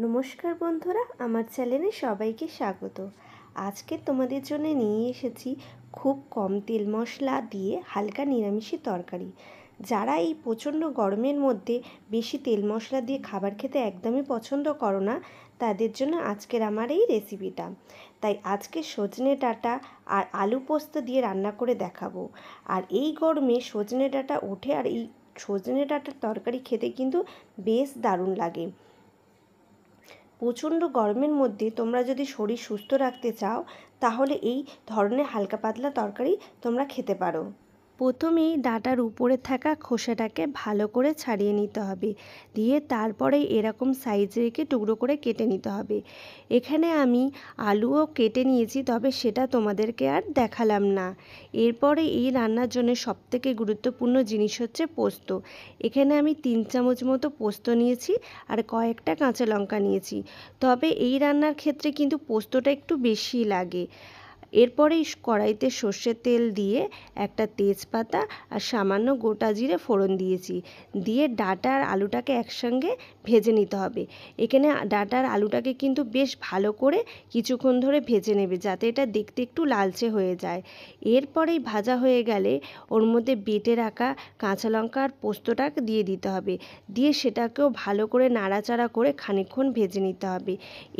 নমস্কার বন্ধুরা, আমার চ্যানেলে সবাইকে স্বাগত। আজকে তোমাদের জন্য নিয়ে এসেছি খুব কম তেল মশলা দিয়ে হালকা নিরামিষি তরকারি। যারা এই প্রচণ্ড গরমের মধ্যে বেশি তেল মশলা দিয়ে খাবার খেতে একদমই পছন্দ করো না, তাদের জন্য আজকের আমার এই রেসিপিটা। তাই আজকে সজনে ডাঁটা আর আলু পোস্ত দিয়ে রান্না করে দেখাবো। আর এই গরমে সজনে ডাঁটা ওঠে, আর এই সজনে ডাঁটার তরকারি খেতে কিন্তু বেশ দারুণ লাগে। প্রচণ্ড গরমের মধ্যে তোমরা যদি শরীর সুস্থ রাখতে চাও, তাহলে এই ধরনের হালকা পাতলা তরকারি তোমরা খেতে পারো। প্রথমেই ডাঁটার উপরে থাকা খোসাটাকে ভালো করে ছাড়িয়ে নিতে হবে, দিয়ে তারপরে এরকম সাইজ রেখে টুকরো করে কেটে নিতে হবে। এখানে আমি আলুও কেটে নিয়েছি, তবে সেটা তোমাদেরকে আর দেখালাম না। এরপরে এই রান্নার জন্য সবথেকে গুরুত্বপূর্ণ জিনিস হচ্ছে পোস্ত। এখানে আমি 3 চামচ মতো পোস্ত নিয়েছি আর কয়েকটা কাঁচা লঙ্কা নিয়েছি। তবে এই রান্নার ক্ষেত্রে কিন্তু পোস্তটা একটু বেশি লাগে। এরপরেই কড়াইতে সর্ষের তেল দিয়ে একটা তেজপাতা আর সামান্য গোটা জিরে ফোড়ন দিয়েছি, দিয়ে ডাঁটা আর আলুটাকে একসঙ্গে ভেজে নিতে হবে। এখানে ডাঁটা আর আলুটাকে কিন্তু বেশ ভালো করে কিছুক্ষণ ধরে ভেজে নেবে, যাতে এটা দেখতে একটু লালচে হয়ে যায়। এরপরেই ভাজা হয়ে গেলে ওর মধ্যে বেটে রাখা কাঁচা লঙ্কা আর পোস্তটা দিয়ে দিতে হবে, দিয়ে সেটাকেও ভালো করে নাড়াচাড়া করে খানিকক্ষণ ভেজে নিতে হবে।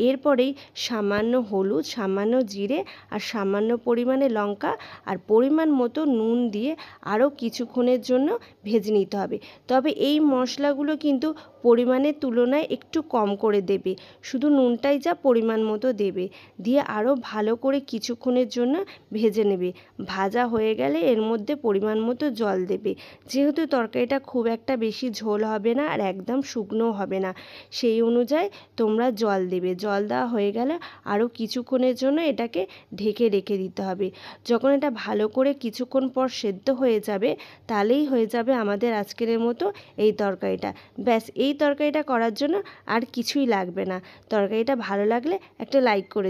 এরপরেই সামান্য হলুদ, সামান্য জিরে আর সামান্য পরিমাণে লঙ্কা আর পরিমাণ মতো নুন দিয়ে আরও কিছুক্ষণের জন্য ভেজে নিতে হবে। তবে এই মশলাগুলো কিন্তু পরিমাণের তুলনায় একটু কম করে দেবে, শুধু নুনটাই যা পরিমাণ মতো দেবে। দিয়ে আরও ভালো করে কিছুক্ষণের জন্য ভেজে নেবে। ভাজা হয়ে গেলে এর মধ্যে পরিমাণ মতো জল দেবে। যেহেতু তরকারিটা খুব একটা বেশি ঝোল হবে না আর একদম শুকনোও হবে না, সেই অনুযায়ী তোমরা জল দেবে। জল দেওয়া হয়ে গেলে আরও কিছুক্ষণের জন্য এটাকে ঢেকে রেখে দিতে হবে। যখন এটা ভালো করে কিছুক্ষণ পর সেদ্ধ হয়ে যাবে, তাহলেই হয়ে যাবে আমাদের আজকের মতো এই তরকারিটা। ব্যাস, এই তরকারিটা করার জন্য আর কিছুই লাগবে না। তরকারিটা ভালো লাগলে একটা লাইক করে